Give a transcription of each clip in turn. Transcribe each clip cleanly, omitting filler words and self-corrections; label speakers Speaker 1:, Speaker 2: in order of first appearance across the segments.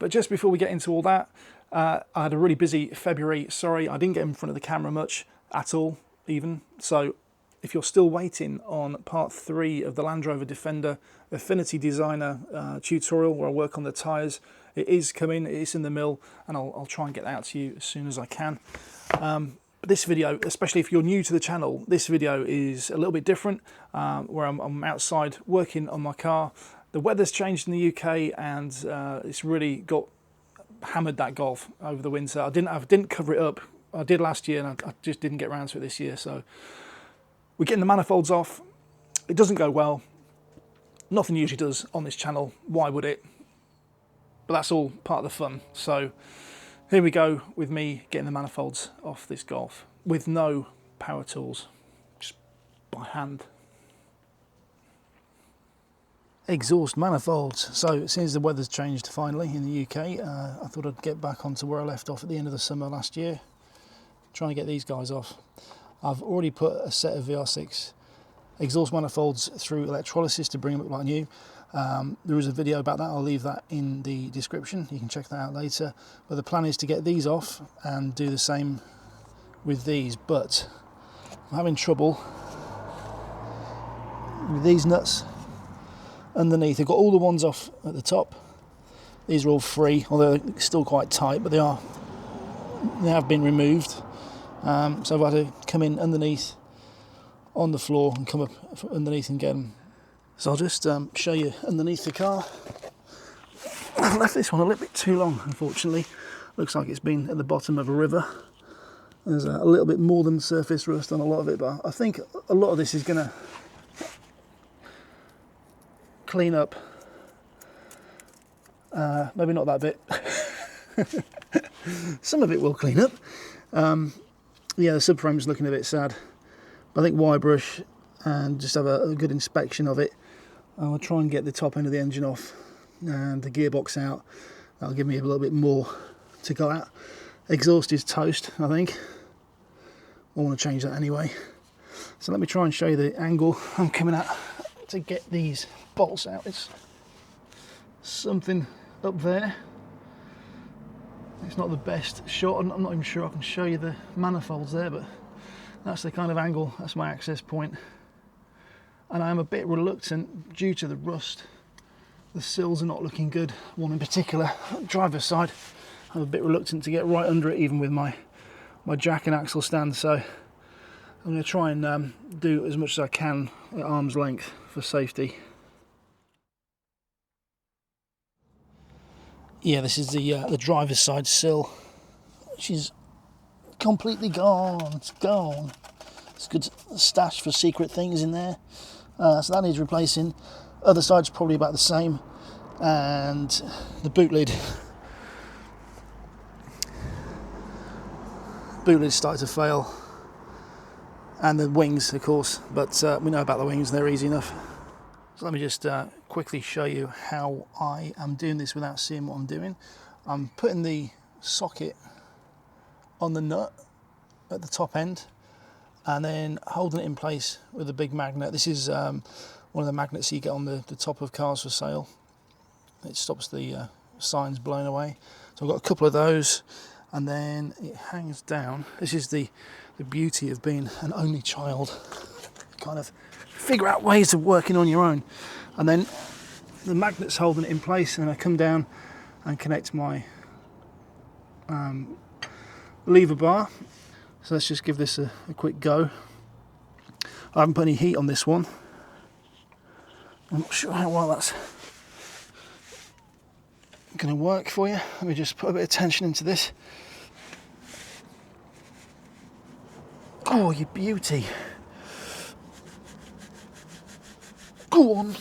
Speaker 1: But just before we get into all that, I had a really busy February. Sorry, I didn't get in front of the camera much at all, even. So if you're still waiting on part 3 of the Land Rover Defender Affinity Designer tutorial where I work on the tyres, it is coming, it is in the mill, and I'll try and get that out to you as soon as I can. But this video, especially if you're new to the channel, this video is a little bit different, where I'm outside working on my car. The weather's changed in the UK, and it's really got hammered that Golf over the winter. I didn't cover it up. I did last year, and I just didn't get around to it this year. So we're getting the manifolds off. It doesn't go well. Nothing usually does on this channel. Why would it? But that's all part of the fun. So here we go with me getting the manifolds off this Golf with no power tools, just by hand. Exhaust manifolds. So since the weather's changed finally in the UK, I thought I'd get back onto where I left off at the end of the summer last year, trying to get these guys off. I've already put a set of VR6 exhaust manifolds through electrolysis to bring them up like new. There is a video about that, I'll leave that in the description, you can check that out later. But the plan is to get these off and do the same with these, but I'm having trouble with these nuts underneath. I've got all the ones off at the top. These are all free, although they're still quite tight, but they have been removed. So I've had to come in underneath on the floor and come up underneath and get them. So I'll just show you underneath the car. I've left this one a little bit too long, unfortunately. Looks like it's been at the bottom of a river. There's a little bit more than surface rust on a lot of it, but I think a lot of this is going to clean up. Maybe not that bit. Some of it will clean up. Yeah, the subframe's looking a bit sad. But I think wire brush and just have a good inspection of it. I'll try and get the top end of the engine off and the gearbox out. That'll give me a little bit more to go at. Exhaust is toast, I think. I want to change that anyway. So let me try and show you the angle I'm coming at to get these bolts out. It's something up there. It's not the best shot. I'm not even sure I can show you the manifolds there, but that's the kind of angle, that's my access point. And I'm a bit reluctant due to the rust. The sills are not looking good, one in particular, driver's side. I'm a bit reluctant to get right under it, even with my jack and axle stand, so I'm going to try and do as much as I can at arm's length for safety. Yeah, this is the driver's side sill, which is completely gone. It's gone. It's a good stash for secret things in there. So that needs replacing. Other side's probably about the same. And the boot lid started to fail. And the wings, of course. But we know about the wings, they're easy enough. So let me just quickly show you how I am doing this without seeing what I'm doing. I'm putting the socket on the nut at the top end and then holding it in place with a big magnet. This is one of the magnets you get on the top of cars for sale. It stops the signs blowing away. So I've got a couple of those, and then it hangs down. This is the beauty of being an only child. Kind of figure out ways of working on your own. And then the magnet's holding it in place, and I come down and connect my lever bar. So let's just give this a quick go. I haven't put any heat on this one. I'm not sure how well that's going to work for you. Let me just put a bit of tension into this. Oh, you beauty. Go on.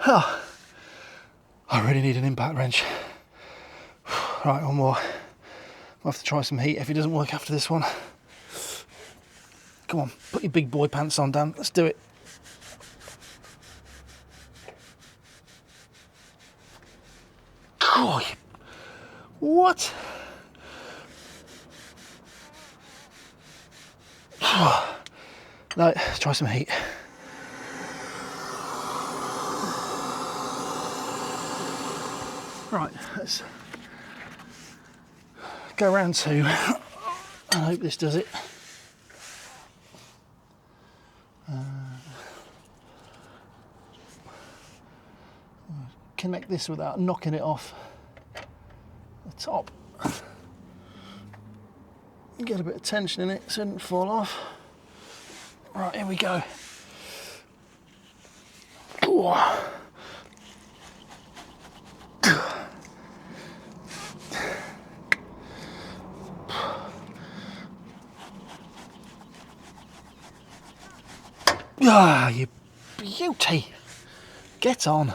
Speaker 1: Oh, I really need an impact wrench. Right, one more. I'll have to try some heat if it doesn't work after this one. Come on, put your big boy pants on, Dan. Let's do it. Oh, what? No, let's try some heat. Right, let's go round 2. I hope this does it. Connect this without knocking it off the top. Get a bit of tension in it so it doesn't fall off. Right, here we go. Ooh. Ah, you beauty. Get on.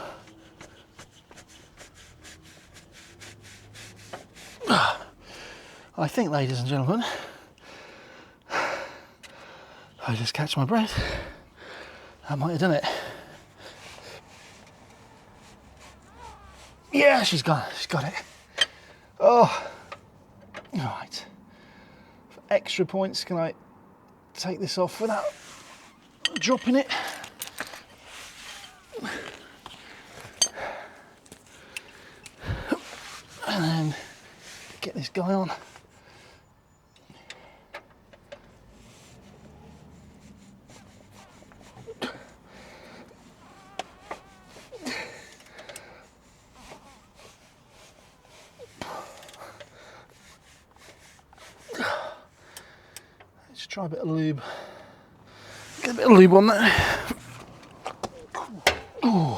Speaker 1: I think, ladies and gentlemen, I just catch my breath. I might have done it. Yeah, she's got it. Oh, right. For extra points, can I take this off without dropping it? And then get this guy on. Let's try a bit of lube. Get a bit of lube on there. Ooh.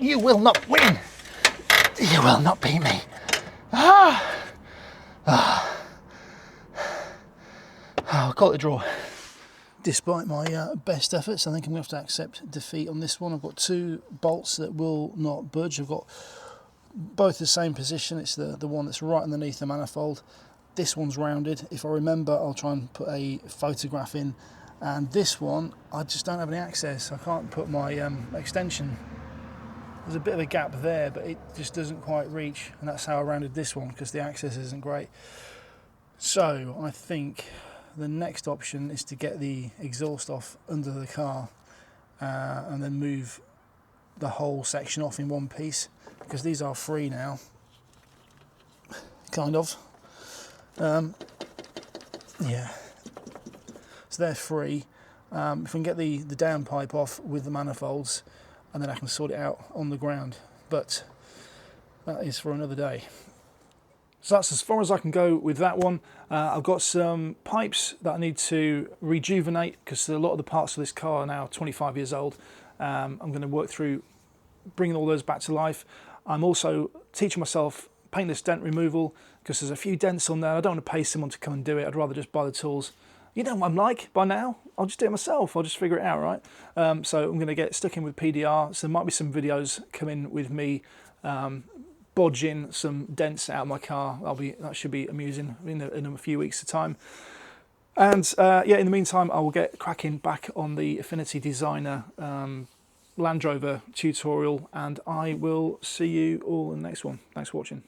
Speaker 1: You will not win. You will not beat me. Ah. Ah. I'll call it a draw. Despite my best efforts, I think I'm going to have to accept defeat on this one. I've got 2 bolts that will not budge. I've got both the same position. It's the one that's right underneath the manifold. This one's rounded. If I remember, I'll try and put a photograph in. And this one, I just don't have any access. I can't put my extension. There's a bit of a gap there, but it just doesn't quite reach. And that's how I rounded this one, because the access isn't great. So I think the next option is to get the exhaust off under the car and then move the whole section off in one piece, because these are free now, kind of. Yeah, so they're free. If I can get the downpipe off with the manifolds, and then I can sort it out on the ground, but that is for another day. So that's as far as I can go with that one. I've got some pipes that I need to rejuvenate, because a lot of the parts of this car are now 25 years old. I'm going to work through bringing all those back to life. I'm also teaching myself paintless dent removal, because there's a few dents on there. I don't want to pay someone to come and do it. I'd rather just buy the tools. You know what I'm like by now. I'll just do it myself. I'll just figure it out, right? So I'm going to get stuck in with PDR. So there might be some videos coming with me bodging some dents out of my car. That should be amusing in a few weeks' time. And yeah, in the meantime, I will get cracking back on the Affinity Designer Land Rover tutorial, and I will see you all in the next one. Thanks for watching.